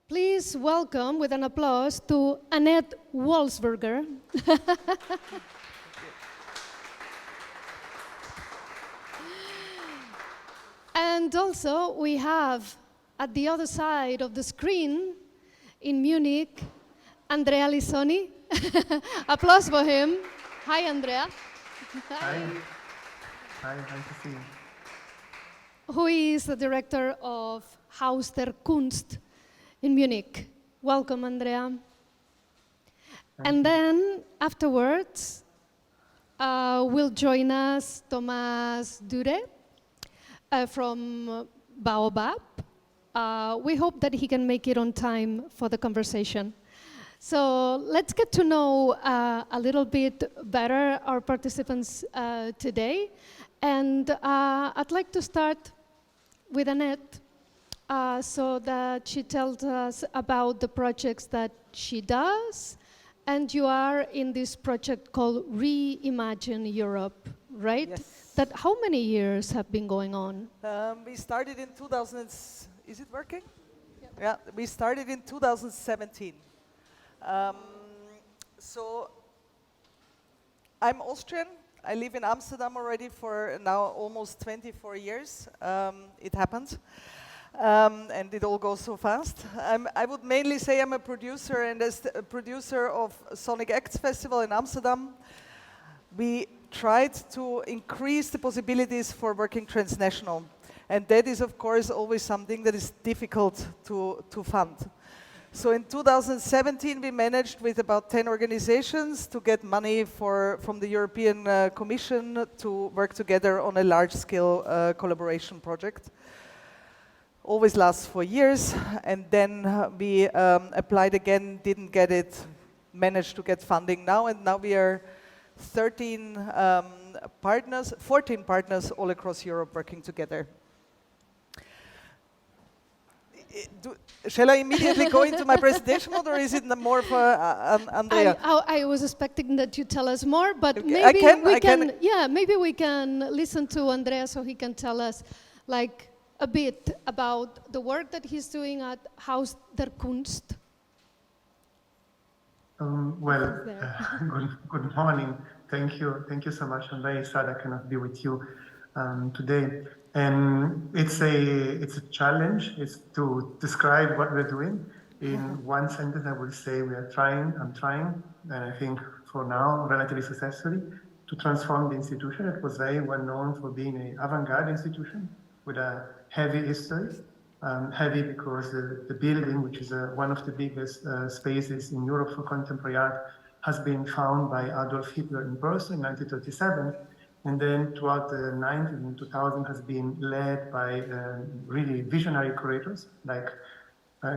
Please welcome with an applause to Annette Wolfsberger. And also we have at the other side of the screen in Munich, Andrea Lissoni. Applause for him. Hi, Andrea. Hi. Hi, nice to see you. Who is the director of Haus der Kunst in Munich. Welcome, Andrea. And then afterwards will join us Thomas Duret from Baobab. We hope that he can make it on time for the conversation. So let's get to know a little bit better our participants today. And I'd like to start with Annette so that she tells us about the projects that she does. And you are in this project called Reimagine Europe, right? Yes. That how many years have been going on? We started in 2000. Is it working? Yeah, we started in 2017. So I'm Austrian. I live in Amsterdam already for now almost 24 years. It happened. And it all goes so fast. I would mainly say I'm a producer, and as a producer of Sonic Acts Festival in Amsterdam, we tried to increase the possibilities for working transnational. And that is, of course, always something that is difficult to fund. So in 2017, we managed with about 10 organizations to get money from the European Commission to work together on a large-scale collaboration project. Always lasts 4 years, and then we applied again, didn't get it, managed to get funding now, and now we are 14 partners all across Europe working together. Shall I immediately go into my presentation mode, or is it more for Andrea? I was expecting that you tell us more, but Okay, maybe maybe we can listen to Andrea so he can tell us like a bit about the work that he's doing at Haus der Kunst. Good morning. Thank you so much. I'm very sad I cannot be with you today. And it's a challenge. It's to describe what we're doing in one sentence. I would say I'm trying, and I think for now relatively successfully, to transform the institution. It was very well known for being an avant-garde institution with a heavy history. Heavy because the building, which is one of the biggest spaces in Europe for contemporary art, has been found by Adolf Hitler in person in 1937. And then throughout the 90s and 2000 has been led by really visionary curators like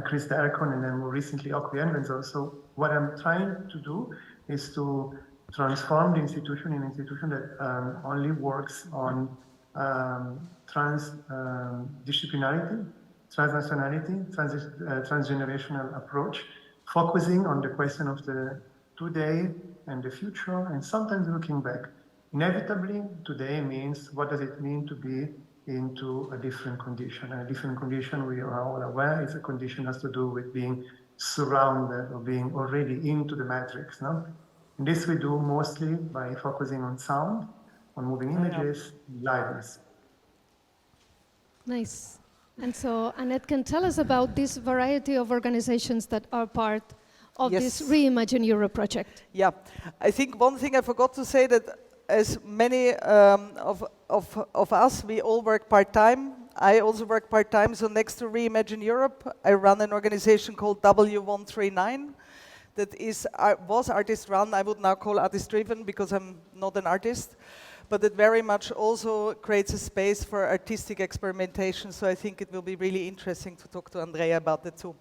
Chris Dercon and then more recently Okwui Envenzo. So what I'm trying to do is to transform the institution in an institution that only works on transdisciplinarity, transnationality, transgenerational approach, focusing on the question of the today and the future, and sometimes looking back. Inevitably, today means what does it mean to be into a different condition? And a different condition, we are all aware, is a condition has to do with being surrounded or being already into the matrix. No? And this we do mostly by focusing on sound, on moving images, liveness. Nice. And so Annette can tell us about this variety of organizations that are part of this Reimagine Europe project. Yeah, I think one thing I forgot to say that as many of us, we all work part-time. I also work part-time, so next to Reimagine Europe, I run an organization called W139 that was artist-run. I would now call artist-driven because I'm not an artist, but it very much also creates a space for artistic experimentation, so I think it will be really interesting to talk to Andrea about that too.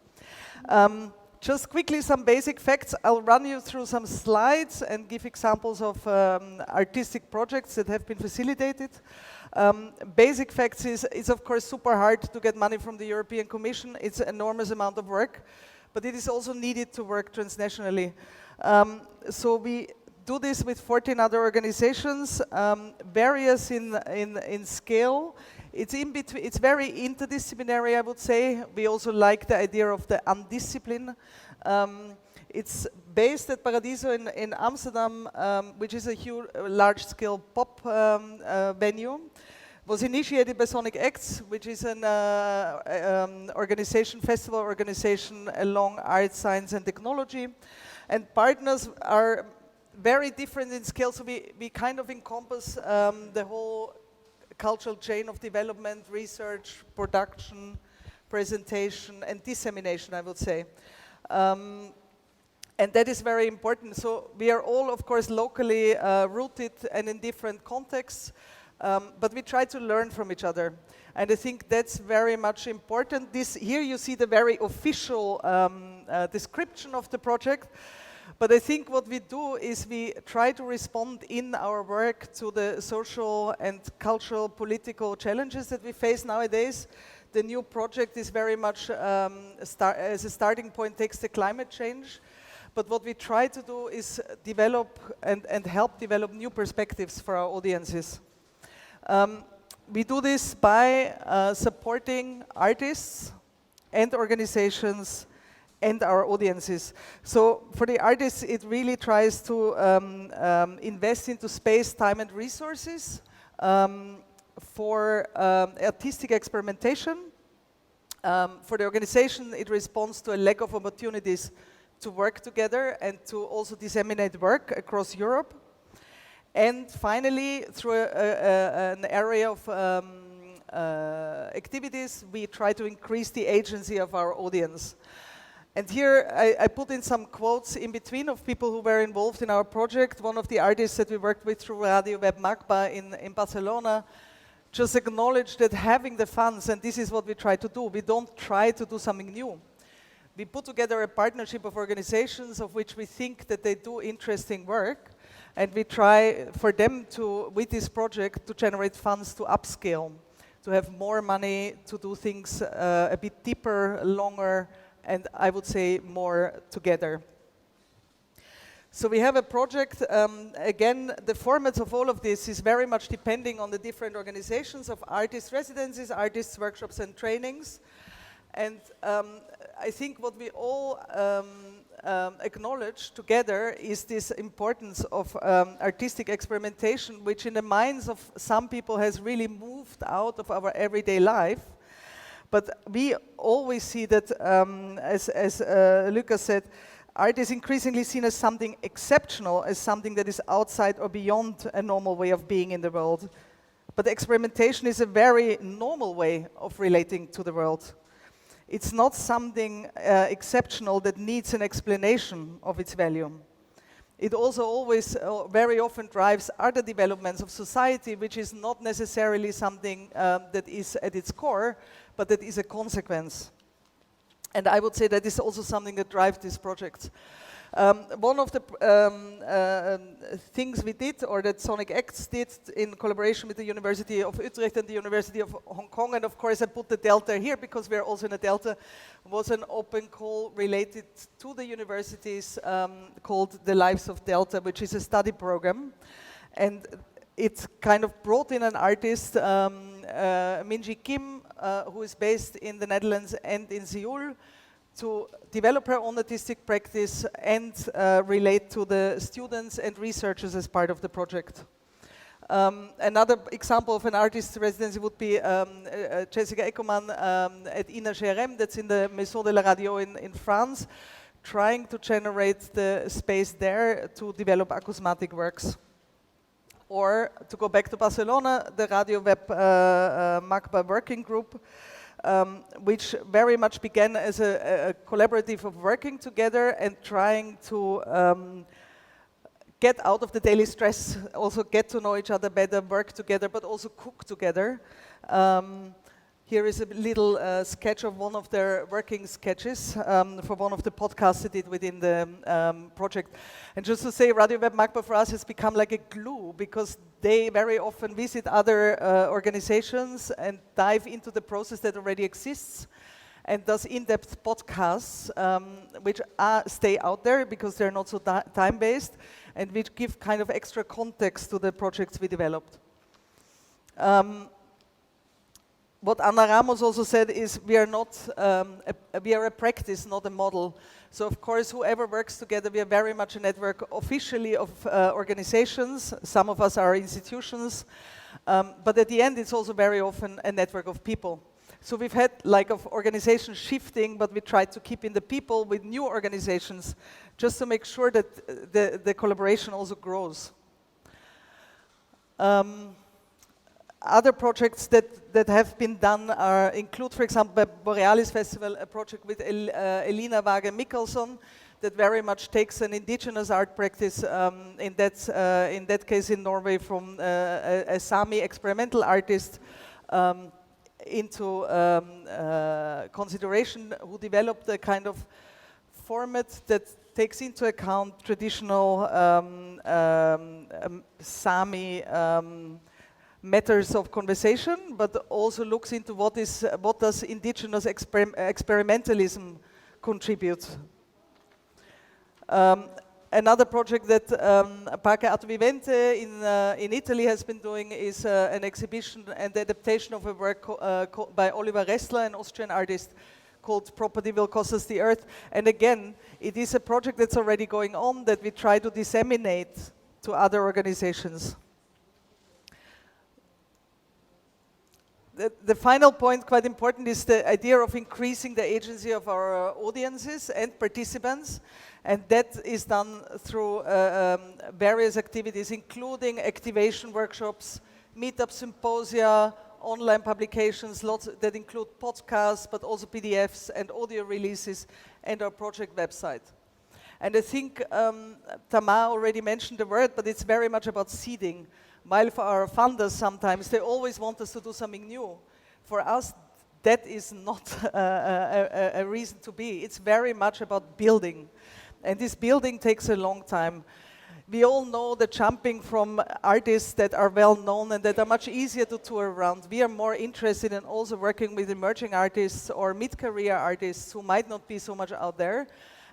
Just quickly some basic facts. I'll run you through some slides and give examples of artistic projects that have been facilitated. Basic facts is it's of course super hard to get money from the European Commission. It's an enormous amount of work, but it is also needed to work transnationally. So we do this with 14 other organizations, various in scale. It's in between. It's very interdisciplinary, I would say. We also like the idea of the undiscipline. It's based at Paradiso in Amsterdam, which is a large-scale pop venue. Was initiated by Sonic Acts, which is an organization, festival organization along art, science, and technology. And partners are very different in scale, so we kind of encompass the whole cultural chain of development, research, production, presentation, and dissemination, I would say. And that is very important. So we are all, of course, locally rooted and in different contexts, but we try to learn from each other. And I think that's very much important. Here you see the very official description of the project. But I think what we do is we try to respond in our work to the social and cultural, political challenges that we face nowadays. The new project is very much, as a starting point, takes the climate change. But what we try to do is develop and help develop new perspectives for our audiences. We do this by supporting artists and organizations and our audiences. So for the artists, it really tries to invest into space, time, and resources for artistic experimentation. For the organization, it responds to a lack of opportunities to work together and to also disseminate work across Europe. And finally, through an area of activities, we try to increase the agency of our audience. And here I put in some quotes in between of people who were involved in our project. One of the artists that we worked with through Radio Web Magba in Barcelona just acknowledged that having the funds, and this is what we try to do, we don't try to do something new. We put together a partnership of organizations of which we think that they do interesting work, and we try for them to, with this project, to generate funds to upscale, to have more money, to do things a bit deeper, longer, and I would say more together. So we have a project, again, the formats of all of this is very much depending on the different organizations of artist residencies, artists workshops and trainings. And I think what we all acknowledge together is this importance of artistic experimentation, which in the minds of some people has really moved out of our everyday life. But we always see that, as Lucas said, art is increasingly seen as something exceptional, as something that is outside or beyond a normal way of being in the world. But experimentation is a very normal way of relating to the world. It's not something exceptional that needs an explanation of its value. It also always, very often drives other developments of society, which is not necessarily something that is at its core, but that is a consequence. And I would say that is also something that drives this project. One of the things we did, or that Sonic Acts did in collaboration with the University of Utrecht and the University of Hong Kong, and of course I put the Delta here because we're also in a Delta, was an open call related to the universities called The Lives of Delta, which is a study program. And it kind of brought in an artist, Minji Kim, who is based in the Netherlands and in Seoul, to develop her own artistic practice and relate to the students and researchers as part of the project. Another example of an artist residency would be Jessica Eckermann at Aterrarem, that's in the Maison de la Radio in France, trying to generate the space there to develop acousmatic works. Or, to go back to Barcelona, the Radio Web Magba working group, which very much began as a collaborative of working together and trying to get out of the daily stress, also get to know each other better, work together, but also cook together. Here is a little sketch of one of their working sketches for one of the podcasts they did within the project. And just to say, Radio Web Magba for us has become like a glue, because they very often visit other organizations and dive into the process that already exists, and does in-depth podcasts, which stay out there because they're not so time-based, and which give kind of extra context to the projects we developed. what Anna Ramos also said is we are a practice, not a model. So of course, whoever works together, we are very much a network officially of organizations. Some of us are institutions, but at the end, it's also very often a network of people. So we've had like of organizations shifting, but we try to keep in the people with new organizations, just to make sure that the collaboration also grows. Other projects that have been done include, for example, by Borealis Festival, a project with Elina Waage Mikkelson that very much takes an indigenous art practice, in that case in Norway, from a Sami experimental artist into consideration, who developed a kind of format that takes into account traditional Sami matters of conversation, but also looks into what does indigenous experimentalism contribute. Another project that Parque Atto Vivente in Italy has been doing is an exhibition and adaptation of a work by Oliver Ressler, an Austrian artist, called Property Will Cost Us the Earth. And again, it is a project that's already going on that we try to disseminate to other organizations. The final point, quite important, is the idea of increasing the agency of our audiences and participants, and that is done through various activities, including activation workshops, meetup symposia, online publications, lots that include podcasts, but also PDFs and audio releases, and our project website. And I think Tamar already mentioned the word, but it's very much about seeding. While for our funders sometimes, they always want us to do something new. For us, that is not a reason to be. It's very much about building. And this building takes a long time. We all know the jumping from artists that are well known and that are much easier to tour around. We are more interested in also working with emerging artists or mid-career artists who might not be so much out there,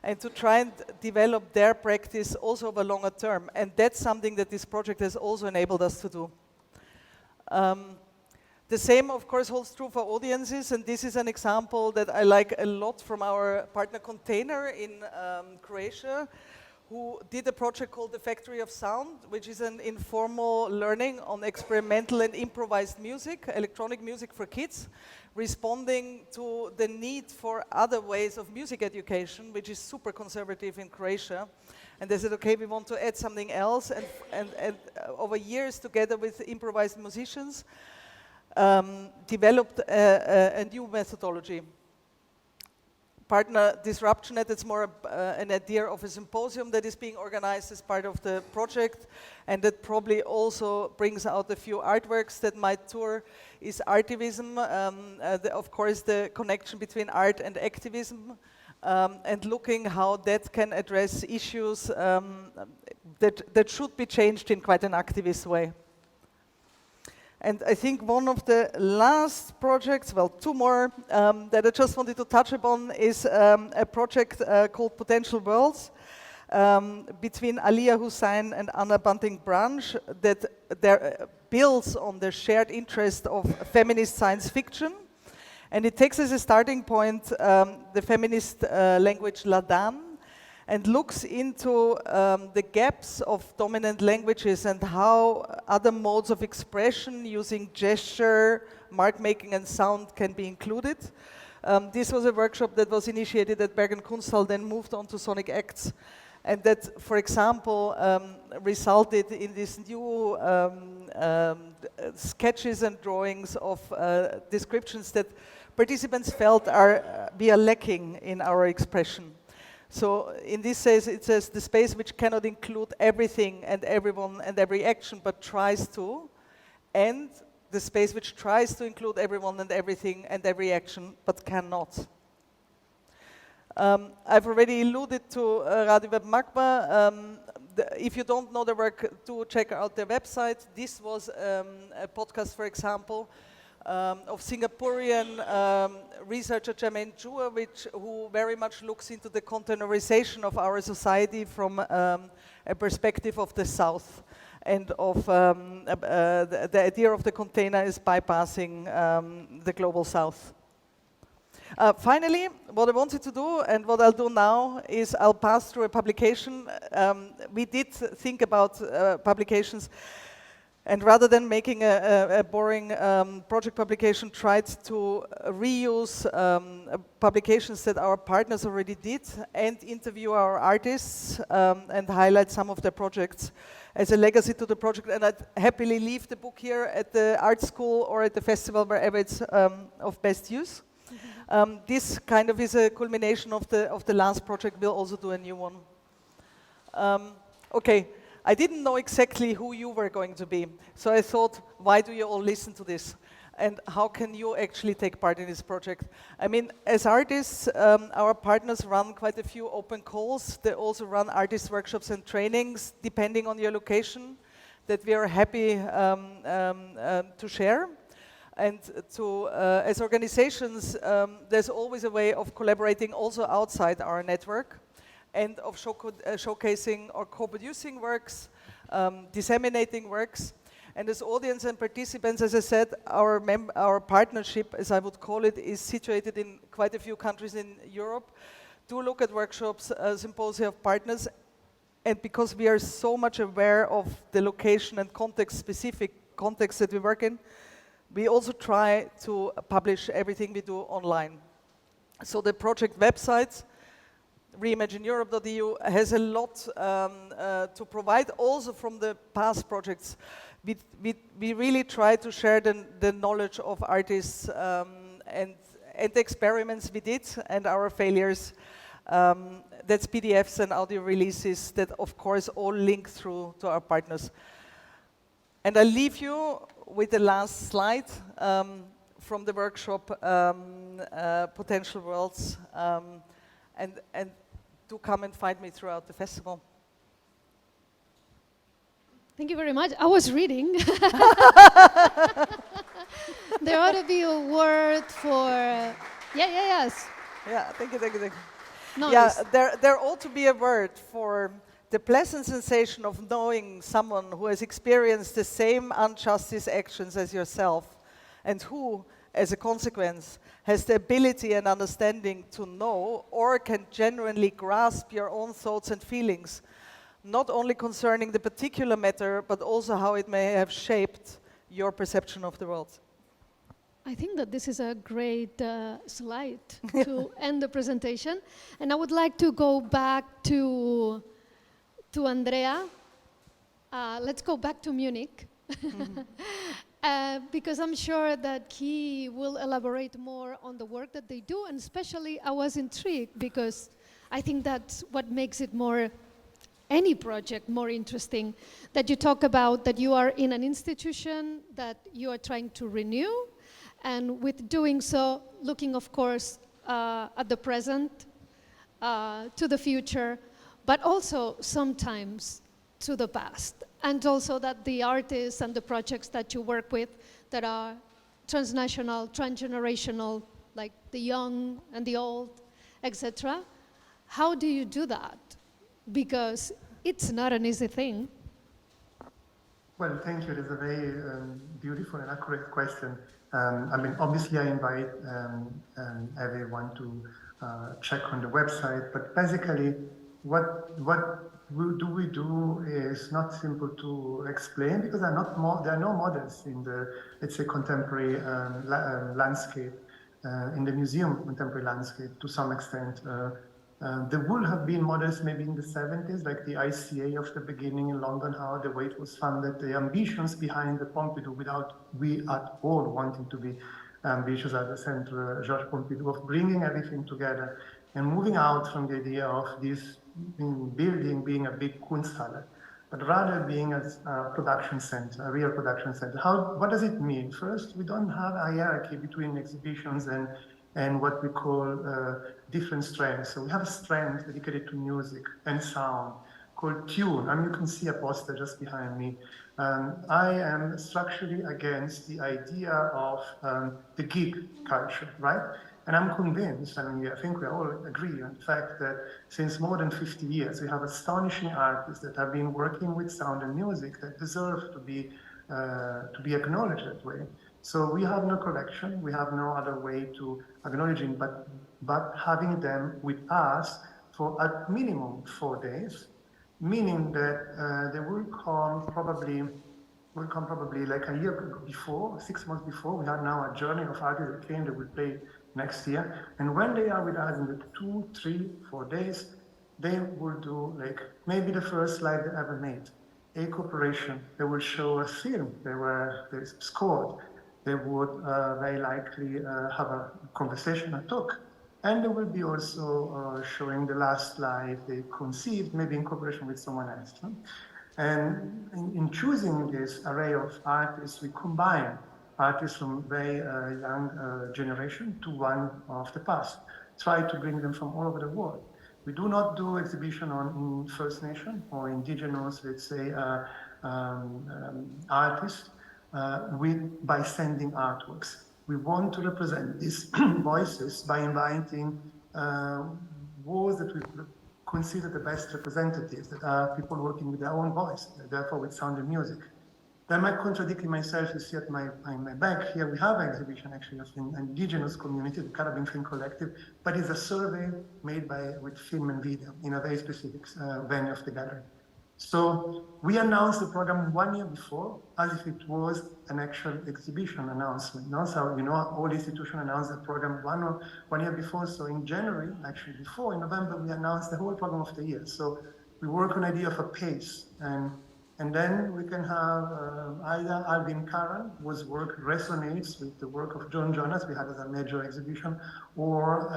and to try and develop their practice also over longer term. And that's something that this project has also enabled us to do. The same, of course, holds true for audiences, and this is an example that I like a lot from our partner Container in Croatia, who did a project called The Factory of Sound, which is an informal learning on experimental and improvised music, electronic music for kids, responding to the need for other ways of music education, which is super conservative in Croatia. And they said, okay, we want to add something else, and over years, together with improvised musicians, developed a new methodology. Partner DisruptionNet, it's more an idea of a symposium that is being organized as part of the project, and that probably also brings out a few artworks that might tour, is Artivism, of course the connection between art and activism, and looking how that can address issues that should be changed in quite an activist way. And I think one of the last projects, well, two more, that I just wanted to touch upon is a project called Potential Worlds between Alia Hussain and Anna Bunting-Branch that builds on the shared interest of feminist science fiction. And it takes as a starting point the feminist language Ladan, and looks into the gaps of dominant languages and how other modes of expression using gesture, mark making and sound can be included. This was a workshop that was initiated at Bergen Kunsthal, then moved on to Sonic Acts, and that, for example, resulted in these new sketches and drawings of descriptions that participants felt we are lacking in our expression. So in this case, it says the space which cannot include everything and everyone and every action, but tries to, and the space which tries to include everyone and everything and every action, but cannot. I've already alluded to Radio Web Magma. If you don't know their work, do check out their website. This was a podcast, for example, of Singaporean researcher Jermaine Chua, who very much looks into the containerization of our society from a perspective of the South. and of the idea of the container is bypassing the global south. Finally, what I wanted to do and what I'll do now is I'll pass through a publication. We did think about publications, and rather than making a boring project publication, tried to reuse publications that our partners already did and interview our artists and highlight some of their projects as a legacy to the project. And I'd happily leave the book here at the art school or at the festival, wherever it's of best use. This kind of is a culmination of the last project. We'll also do a new one. Okay, I didn't know exactly who you were going to be, so I thought, why do you all listen to this? And how can you actually take part in this project? I mean, as artists, our partners run quite a few open calls. They also run artist workshops and trainings, depending on your location, that we are happy to share. And to, as organizations, there's always a way of collaborating also outside our network and of showcasing or co-producing works, disseminating works. And as audience and participants, as I said, our partnership, as I would call it, is situated in quite a few countries in Europe. Do look at workshops, symposia of partners. And because we are so much aware of the location and context, specific context that we work in, we also try to publish everything we do online. So the project website, reimagineeurope.eu, has a lot to provide, also from the past projects. We really try to share the knowledge of artists and the experiments we did and our failures. That's PDFs and audio releases that, of course, all link through to our partners. And I'll leave you with the last slide from the workshop, Potential Worlds, and do come and find me throughout the festival. Thank you very much. I was reading. There ought to be a word for, yes. Yeah, thank you. No, yeah, there ought to be a word for the pleasant sensation of knowing someone who has experienced the same injustice actions as yourself, and who, as a consequence, has the ability and understanding to know or can genuinely grasp your own thoughts and feelings, not only concerning the particular matter, but also how it may have shaped your perception of the world. I think that this is a great slide to end the presentation. And I would like to go back to Andrea. Let's go back to Munich. Because I'm sure that he will elaborate more on the work that they do. And especially I was intrigued because I think that's what makes it any project more interesting, that you talk about that you are in an institution that you are trying to renew, and with doing so, looking, of course, at the present, to the future, but also sometimes to the past. And also that the artists and the projects that you work with that are transnational, transgenerational, like the young and the old, etc. How do you do that? Because it's not an easy thing. Well, thank you. It is a very beautiful and accurate question. I mean, obviously I invite everyone to check on the website, but basically what we do is not simple to explain, because there are no models in the, let's say, contemporary landscape, in the museum contemporary landscape to some extent. There would have been models maybe in the 70s, like the ICA of the beginning in London, how the way it was funded, the ambitions behind the Pompidou, without we at all wanting to be ambitious at the center, Georges Pompidou, of bringing everything together and moving out from the idea of this building being a big Kunsthalle, but rather being a production center, a real production center. What does it mean? First, we don't have a hierarchy between exhibitions and what we call different strengths. So we have a strength dedicated to music and sound called tune. I mean, you can see a poster just behind me. I am structurally against the idea of the gig culture, right? And I'm convinced, I mean, I think we all agree on the fact that since more than 50 years, we have astonishing artists that have been working with sound and music that deserve to be acknowledged that way. So we have no collection, we have no other way to acknowledge it, but having them with us for at minimum 4 days, meaning that they will come probably like a year before, 6 months before. We have now a journey of artists that came, that will play next year. And when they are with us in the 2, 3, 4 days, they will do like maybe the first slide they ever made, a cooperation. They will show a film they scored. They would very likely have a conversation, a talk. And they will be also showing the last slide they conceived, maybe in cooperation with someone else. Huh? And in choosing this array of artists, we combine artists from very young generation to one of the past, try to bring them from all over the world. We do not do exhibition in First Nation or indigenous, let's say, artists by sending artworks. We want to represent these voices by inviting those that we consider the best representatives, that are people working with their own voice, therefore with sound and music. That might contradict myself. You see at my back here, we have an exhibition actually of an indigenous community, the Caribbean Film Collective, but it's a survey made with film and video in a very specific venue of the gallery. So we announced the program 1 year before, as if it was an actual exhibition announcement. So, all institutions announce the program 1 year before. So in January, actually before, in November, we announced the whole program of the year. So we work on idea of a pace, and then we can have either Alvin Karan, whose work resonates with the work of John Jonas, we had as a major exhibition, or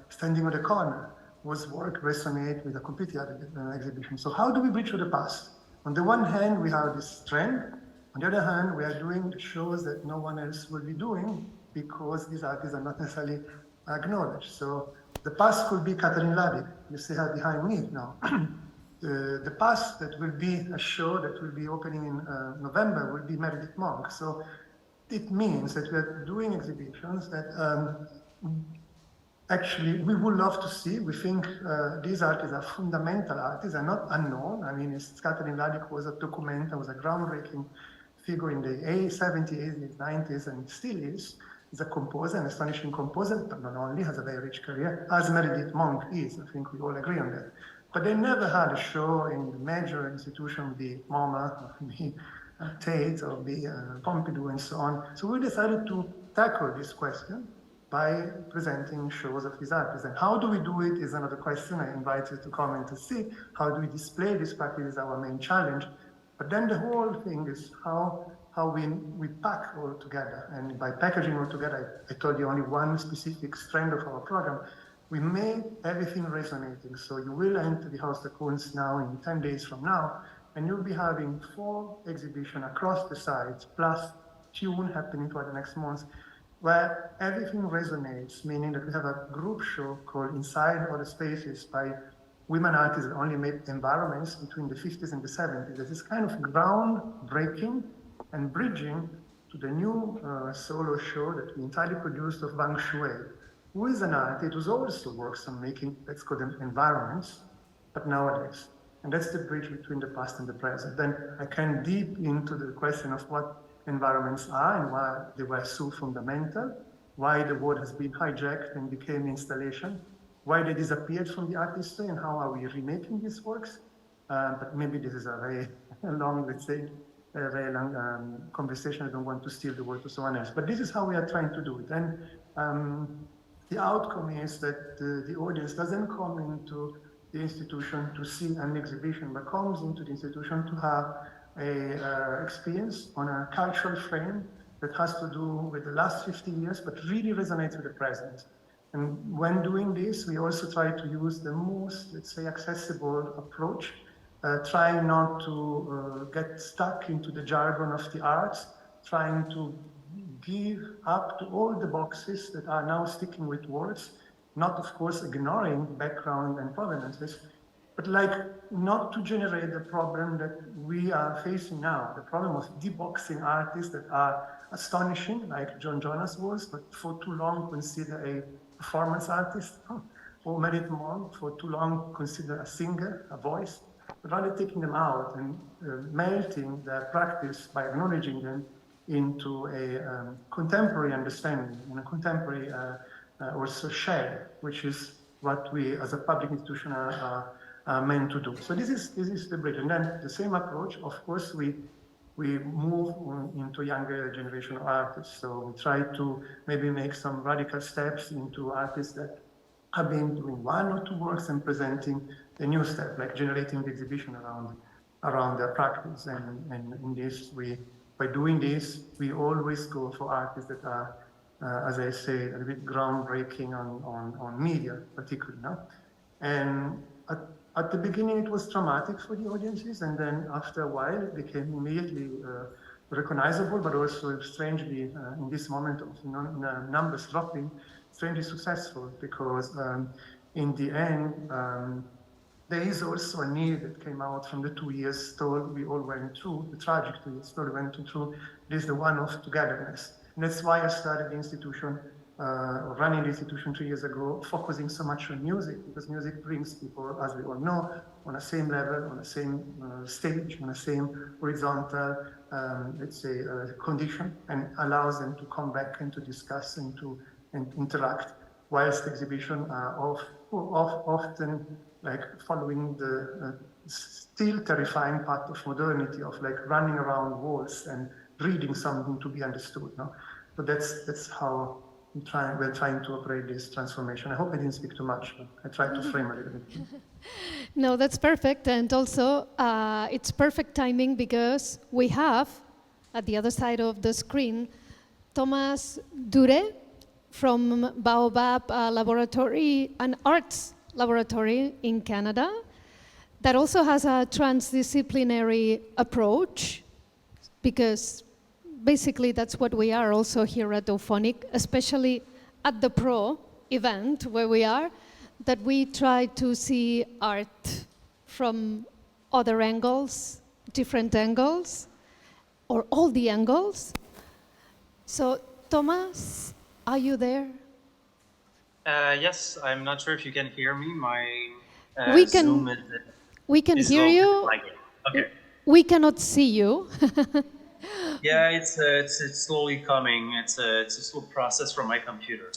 Standing on the Corner, whose work resonates with a completely other exhibition. So how do we bridge to the past? On the one hand, we have this trend. On the other hand, we are doing shows that no one else will be doing because these artists are not necessarily acknowledged. So the past could be Catherine Ladig. You see her behind me now. The past that will be a show that will be opening in November will be Meredith Monk. So it means that we are doing exhibitions that actually we would love to see. We think these artists are fundamental artists, are not unknown. I mean, Catherine Ladig was a documenter, was a groundbreaking figure in the 70s, 80s, 90s, and still is. He's a composer, an astonishing composer, but not only, has a very rich career, as Meredith Monk is. I think we all agree on that. But they never had a show in the major institution, the MoMA, or the Tate, or the Pompidou, and so on. So we decided to tackle this question by presenting shows of these artists. And how do we do it is another question. I invite you to comment to see. How do we display this practice is our main challenge. But then the whole thing is how we pack all together. And by packaging all together, I told you only one specific strand of our program. We made everything resonating. So you will enter the Haus der Kunst now in 10 days from now, and you'll be having 4 exhibitions across the sites, plus tune happening for the next month, where everything resonates, meaning that we have a group show called Inside Other Spaces by women artists that only made environments between the 50s and the 70s. That is kind of groundbreaking and bridging to the new solo show that we entirely produced of Wang Shui, who is an artist who also works on making, let's call them environments, but nowadays. And that's the bridge between the past and the present. Then I can deep into the question of what environments are and why they were so fundamental, why the word has been hijacked and became installation, why they disappeared from the art history, and how are we remaking these works. But maybe this is a very long, let's say, a very long conversation. I don't want to steal the word to someone else. But this is how we are trying to do it. And the outcome is that the audience doesn't come into the institution to see an exhibition, but comes into the institution to have a experience on a cultural frame that has to do with the last 50 years, but really resonates with the present. And when doing this, we also try to use the most, let's say, accessible approach, trying not to get stuck into the jargon of the arts, trying to give up to all the boxes that are now sticking with words, not, of course, ignoring background and provenances, but like not to generate the problem that we are facing now, the problem of deboxing artists that are astonishing, like John Jonas was, but for too long considered a performance artist, or Marit Monk, for too long considered a singer, a voice, but rather taking them out and melting their practice by acknowledging them into a contemporary understanding and a contemporary also share, which is what we as a public institution are meant to do. So this is the bridge. And then the same approach, of course, we move into younger generation of artists. So we try to maybe make some radical steps into artists that have been doing one or two works and presenting a new step, like generating the exhibition around their practice. And in this, by doing this, we always go for artists that are, as I say, a bit groundbreaking on media, particularly. No? And at the beginning, it was traumatic for the audiences, and then after a while, it became immediately recognizable, but also strangely, in this moment of numbers dropping, strangely successful, because in the end, there is also a need that came out from the 2 years toll we all went through, the tragic 2 years toll we went through. This is the one of togetherness. And that's why I started the institution, running the institution 2 years ago, focusing so much on music, because music brings people, as we all know, on the same level, on the same stage, on the same horizontal, let's say, condition, and allows them to come back and to discuss and to interact, whilst the exhibition are often like following the still terrifying part of modernity, of like running around walls and reading something to be understood. No? So that's how we're trying to operate this transformation. I hope I didn't speak too much, but I tried to frame a little bit. No, that's perfect. And also, it's perfect timing because we have, at the other side of the screen, Thomas Duret from Baobab Laboratory, an arts laboratory in Canada, that also has a transdisciplinary approach, because basically that's what we are also here at Auphonic, especially at the Pro event where we are, that we try to see art from other angles, different angles, or all the angles. So Thomas, are you there? Yes, I'm not sure if you can hear me. My Zoom we can is hear you. Like it. Okay. We cannot see you. Yeah, it's slowly coming. It's a slow process from my computer.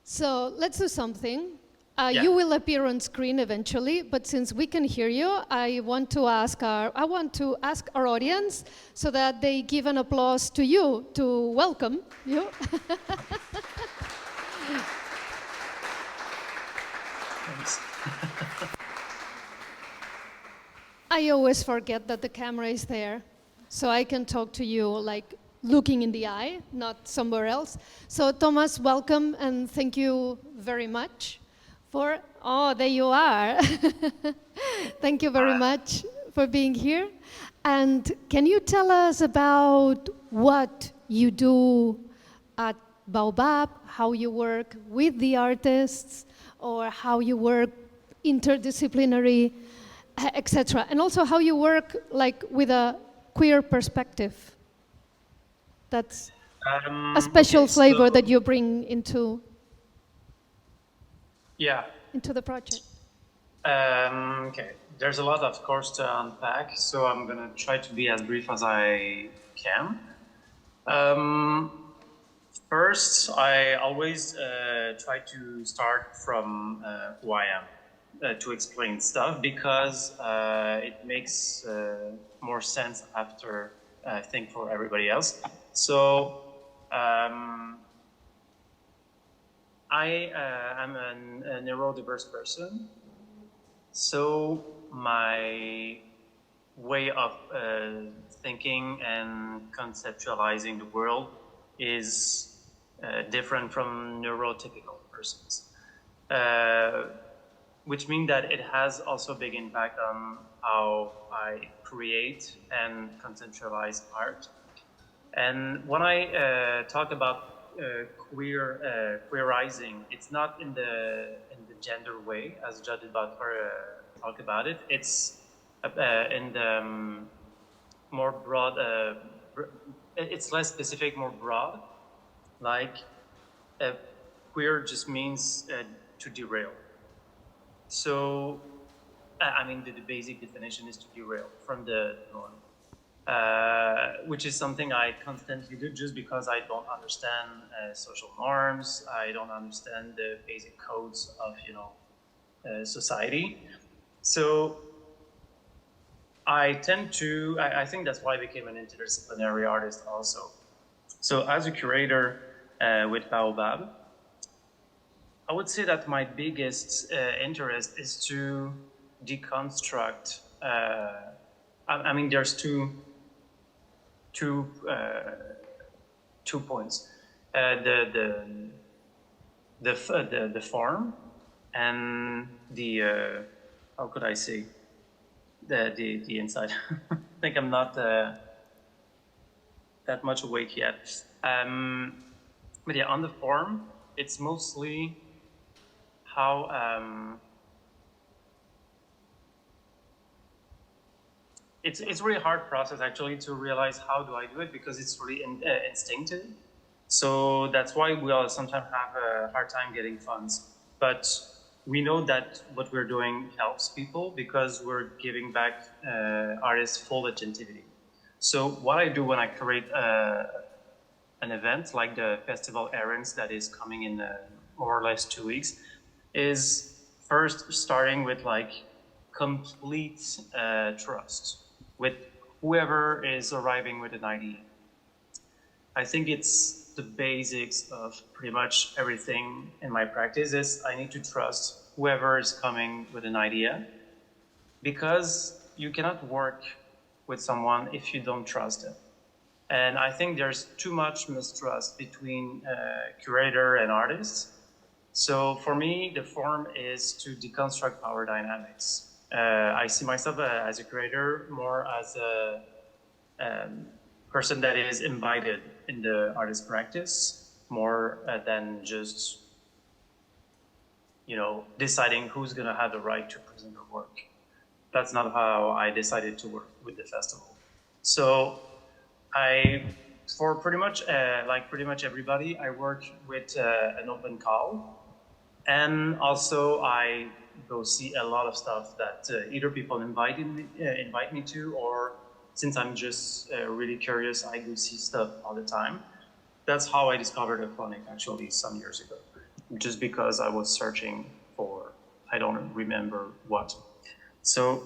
So let's do something. Yeah. You will appear on screen eventually, but since we can hear you, I want to ask our audience so that they give an applause to you to welcome you. Thanks. I always forget that the camera is there, so I can talk to you like looking in the eye, not somewhere else. So Thomas, welcome and thank you very much for, oh, there you are. Thank you very much for being here. And can you tell us about what you do at Baobab, how you work with the artists, or how you work interdisciplinary, etc. And also how you work like with a queer perspective. That's a special flavor that you bring into the project. Okay, there's a lot, of course, to unpack, so I'm gonna try to be as brief as I can. First, I always try to start from who I am to explain stuff, because it makes more sense after, I think, for everybody else. So I am a neurodiverse person, so my way of thinking and conceptualizing the world is different from neurotypical persons, which means that it has also a big impact on how I create and conceptualize art. And when I talk about queerizing, it's not in the gender way, as Judith Butler talked about it. It's in the more broad it's less specific, more broad. Like queer just means to derail. So, I mean, the basic definition is to derail from the norm, which is something I constantly do just because I don't understand social norms. I don't understand the basic codes of, society. So I tend to, I think that's why I became an interdisciplinary artist also. So as a curator with Baobab, I would say that my biggest interest is to deconstruct. I mean, there's two points: the form and the how could I say the inside. I think I'm not that much awake yet. But yeah, on the form, it's mostly how it's really hard process actually to realize how do I do it, because it's really instinctive. So that's why we all sometimes have a hard time getting funds. But we know that what we're doing helps people because we're giving back artists full agentivity. So what I do when I create an event like the Festival Errands that is coming in more or less 2 weeks is first starting with like complete trust with whoever is arriving with an idea. I think it's the basics of pretty much everything in my practice is I need to trust whoever is coming with an idea, because you cannot work with someone if you don't trust them. And I think there's too much mistrust between curator and artists. So for me, the form is to deconstruct power dynamics. I see myself as a curator more as a person that is invited in the artist practice more than just, deciding who's going to have the right to present their work. That's not how I decided to work with the festival. So for pretty much everybody, I work with an open call. And also I go see a lot of stuff that either people invite me to, or since I'm just really curious, I go see stuff all the time. That's how I discovered Electronic actually some years ago, just because I was searching for, I don't remember what. So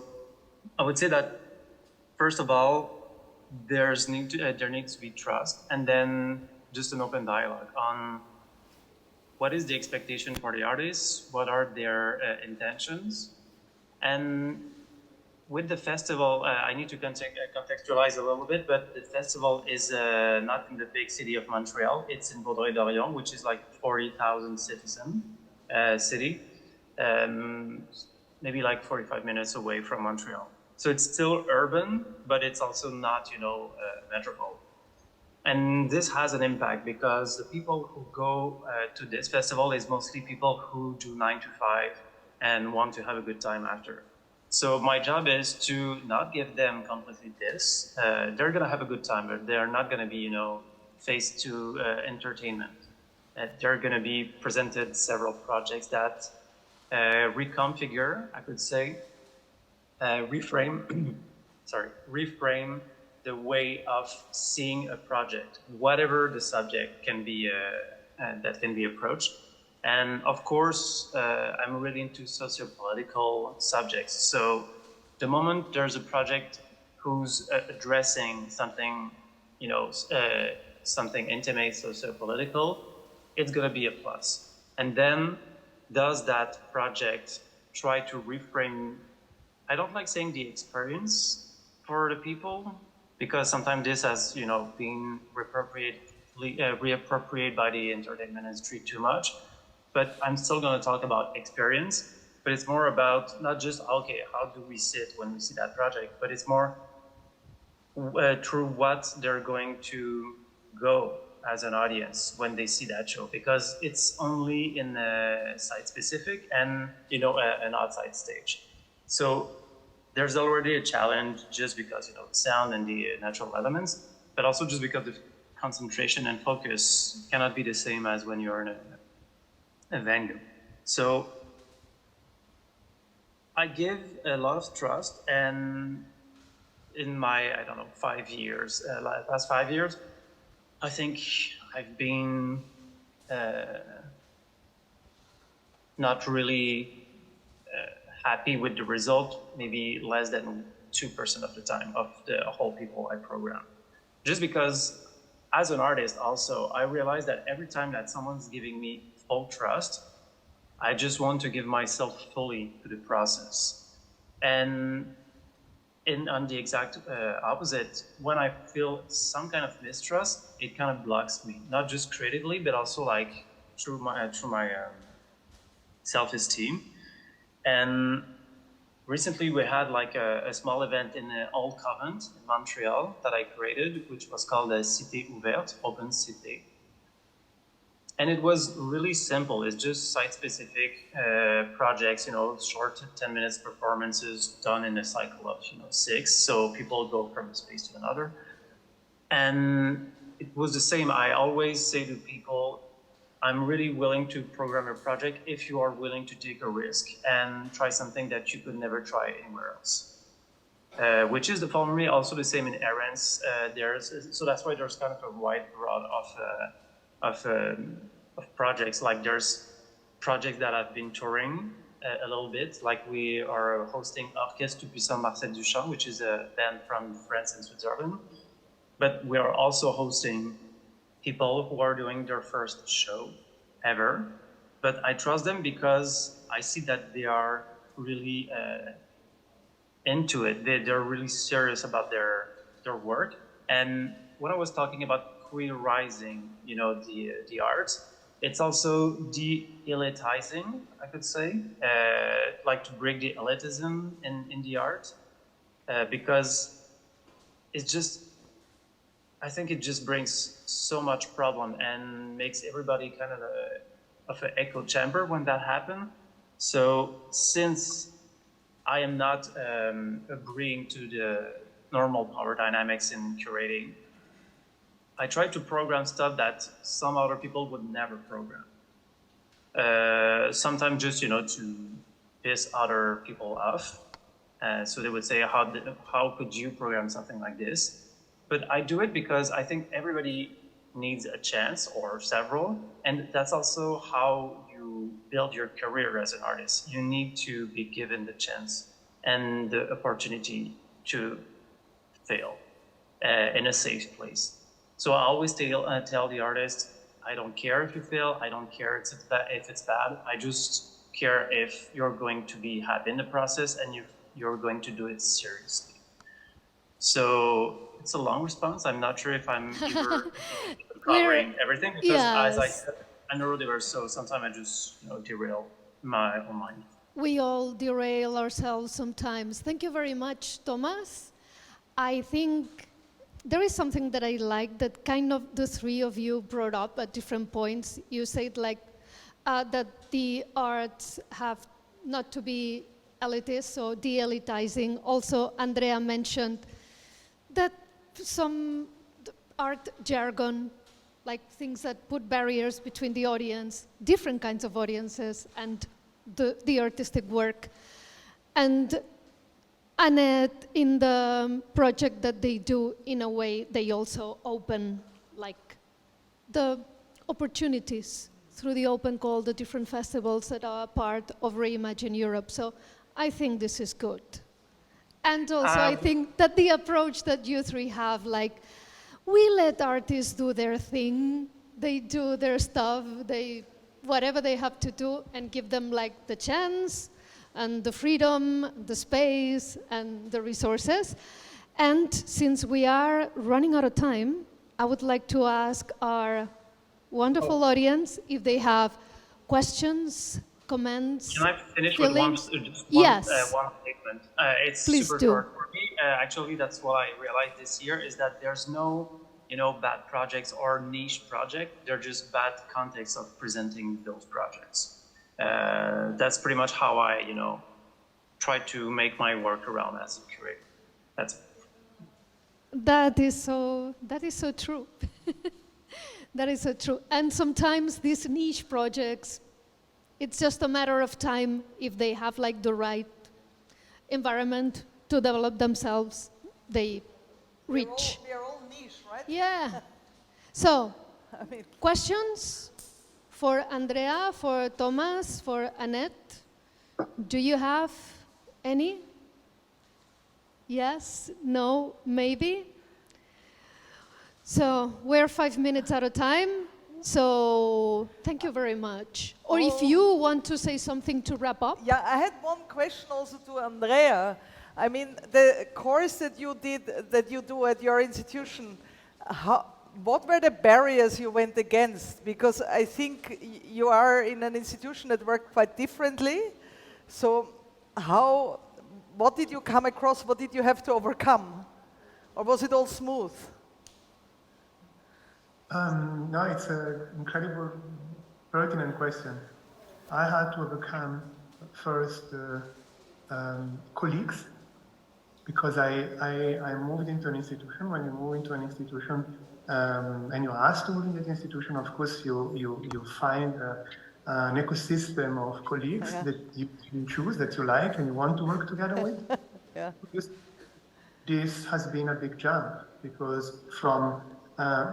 I would say that first of all, there needs to be trust, and then just an open dialogue on what is the expectation for the artists, what are their intentions. And with the festival, I need to contextualize a little bit, but the festival is not in the big city of Montreal. It's in Vaudreuil-Dorion, which is like 40,000 citizen city, maybe like 45 minutes away from Montreal. So it's still urban, but it's also not, a metropole. And this has an impact because the people who go to this festival is mostly people who do 9 to 5 and want to have a good time after. So my job is to not give them completely this. They're going to have a good time, but they're not going to be, faced to entertainment. They're going to be presented several projects that reconfigure, I could say, reframe the way of seeing a project, whatever the subject can be that can be approached. And of course, I'm really into socio-political subjects. So the moment there's a project who's addressing something, something intimate, socio-political, it's going to be a plus. And then does that project try to reframe, I don't like saying the experience for the people, because sometimes this has, been reappropriated by the entertainment industry too much. But I'm still going to talk about experience, but it's more about not just, okay, how do we sit when we see that project, but it's more through what they're going to go as an audience when they see that show, because it's only in a site-specific and, an outside stage. So there's already a challenge just because, the sound and the natural elements, but also just because the concentration and focus cannot be the same as when you're in a venue. So I give a lot of trust, and in my, I don't know, 5 years, past 5 years, I think I've been not really happy with the result, maybe less than 2% of the time of the whole people I program. Just because as an artist also, I realize that every time that someone's giving me full trust, I just want to give myself fully to the process. And on the exact opposite, when I feel some kind of mistrust, it kind of blocks me, not just creatively, but also like through my self-esteem. And recently we had like a small event in the Old Convent in Montreal that I created, which was called a Cité Ouverte, Open Cité. And it was really simple. It's just site-specific projects, you know, short 10 minutes performances done in a cycle of, 6. So people go from a space to another. And it was the same. I always say to people, I'm really willing to program a project if you are willing to take a risk and try something that you could never try anywhere else. Which is for me also the same in errands. So that's why there's kind of a wide broad of projects. Like there's projects that have been touring a little bit, like we are hosting Orchestre Puissant Marcel Duchamp, which is a band from France and Switzerland. But we are also hosting people who are doing their first show ever. But I trust them because I see that they are really into it. They're really serious about their work. And when I was talking about queerizing, the arts, it's also de-elitizing, I could say, like to break the elitism in the art, because it's just, I think it just brings so much problem and makes everybody kind of an echo chamber when that happens. So since I am not agreeing to the normal power dynamics in curating, I try to program stuff that some other people would never program. Sometimes just, to piss other people off. So they would say, how could you program something like this? But I do it because I think everybody needs a chance or several. And that's also how you build your career as an artist. You need to be given the chance and the opportunity to fail in a safe place. So I always tell the artist, I don't care if you fail. I don't care if it's bad. I just care if you're going to be happy in the process and you're going to do it seriously. So it's a long response. I'm not sure if I'm covering everything because, as I said, I'm neurodiverse, so sometimes I just derail my own mind. We all derail ourselves sometimes. Thank you very much, Thomas. I think there is something that I like that kind of the three of you brought up at different points. You said like that the arts have not to be elitist, so de-elitizing. Also, Andrea mentioned that some art jargon, like things that put barriers between the audience, different kinds of audiences, and the artistic work. And Annette, in the project that they do, in a way, they also open like the opportunities through the open call, the different festivals that are part of Reimagine Europe. So I think this is good. And also I think that the approach that you three have, like, we let artists do their thing, they do their stuff, whatever they have to do, and give them like the chance and the freedom, the space, and the resources. And since we are running out of time, I would like to ask our wonderful audience if they have questions, comments. Can I finish feelings? with one statement? It's Please super do. short for me. Actually, that's what I realized this year is that there's no, bad projects or niche project. They're just bad context of presenting those projects. That's pretty much how I, try to make my work around as a curator. That is so true. That is so true. And sometimes these niche projects, it's just a matter of time if they have like the right environment to develop themselves, they reach. We are all niche, right? Yeah. So, I mean, questions for Andrea, for Thomas, for Annette? Do you have any? Yes? No? Maybe? So we're 5 minutes at a time. So thank you very much. Or if you want to say something to wrap up. yeah, I had one question also to Andrea. I mean, the course that you do at your institution, what were the barriers you went against? Because I think you are in an institution that worked quite differently. So what did you come across? What did you have to overcome? Or was it all smooth? No, it's an incredible, pertinent question. I had to overcome first colleagues, because I moved into an institution. When you move into an institution and you're asked to move into that institution, of course you find an ecosystem of colleagues that you choose, that you like and you want to work together with. Yeah. This has been a big jump, because from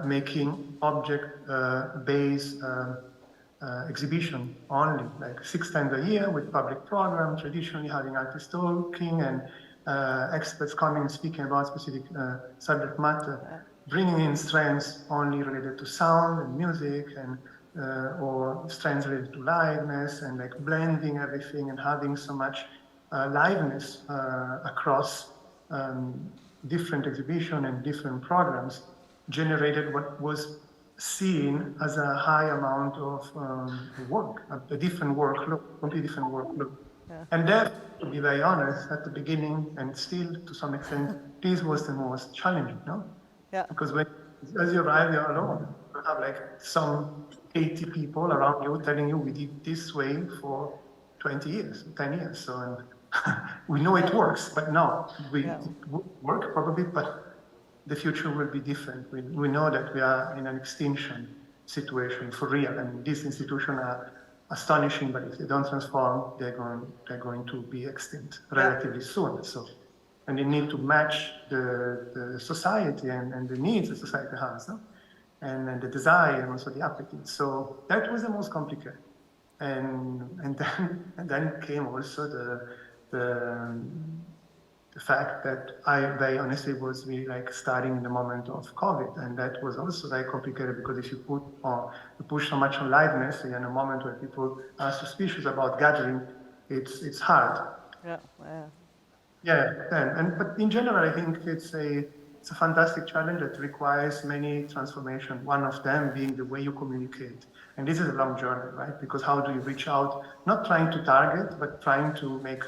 making object-based exhibition only, like 6 times a year with public program, traditionally having artists talking and experts coming and speaking about specific subject matter, bringing in strands only related to sound and music, and or strands related to liveness, and like blending everything and having so much liveness across different exhibition and different programs, generated what was seen as a high amount of work, a different workload, completely different workload. Yeah. And that, to be very honest, at the beginning, and still to some extent, this was the most challenging, no? Yeah. Because as you arrive, you're alone. You have like some 80 people around you telling you we did this way for 20 years, 10 years. So and we know it works, but no, it would work probably, but the future will be different. We know that we are in an extinction situation for real, and these institutions are astonishing, but if they don't transform, they're going to be extinct relatively soon. So, and they need to match the society and the needs the society has, no? And the desire and also the appetite. So that was the most complicated. And then came also the fact that I very honestly was really like starting in the moment of COVID, and that was also very complicated, because if you push so much on liveness in a moment where people are suspicious about gathering, it's hard. But in general, I think it's a fantastic challenge that requires many transformations. One of them being the way you communicate, and this is a long journey, right? Because how do you reach out? Not trying to target, but trying to make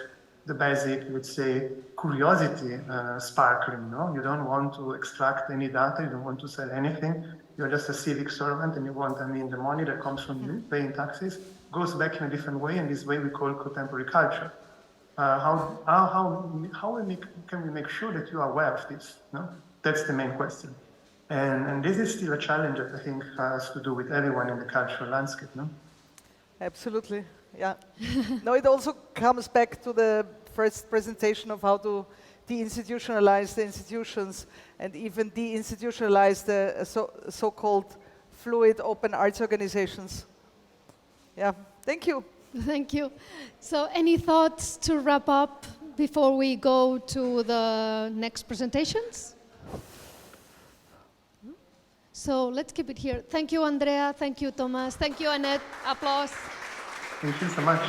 the basic, let's say, curiosity sparkling, no? You don't want to extract any data, you don't want to sell anything, you're just a civic servant, and you want, the money that comes from you, paying taxes, goes back in a different way, and this way we call contemporary culture. How can we make sure that you are aware of this, no? That's the main question. And this is still a challenge that I think has to do with everyone in the cultural landscape, no? Absolutely. Yeah. No, it also comes back to the first presentation of how to deinstitutionalize the institutions and even deinstitutionalize the so-called fluid open arts organizations. Yeah. Thank you. Thank you. So any thoughts to wrap up before we go to the next presentations? So let's keep it here. Thank you, Andrea. Thank you, Thomas. Thank you, Annette. Applause. Thank you so much.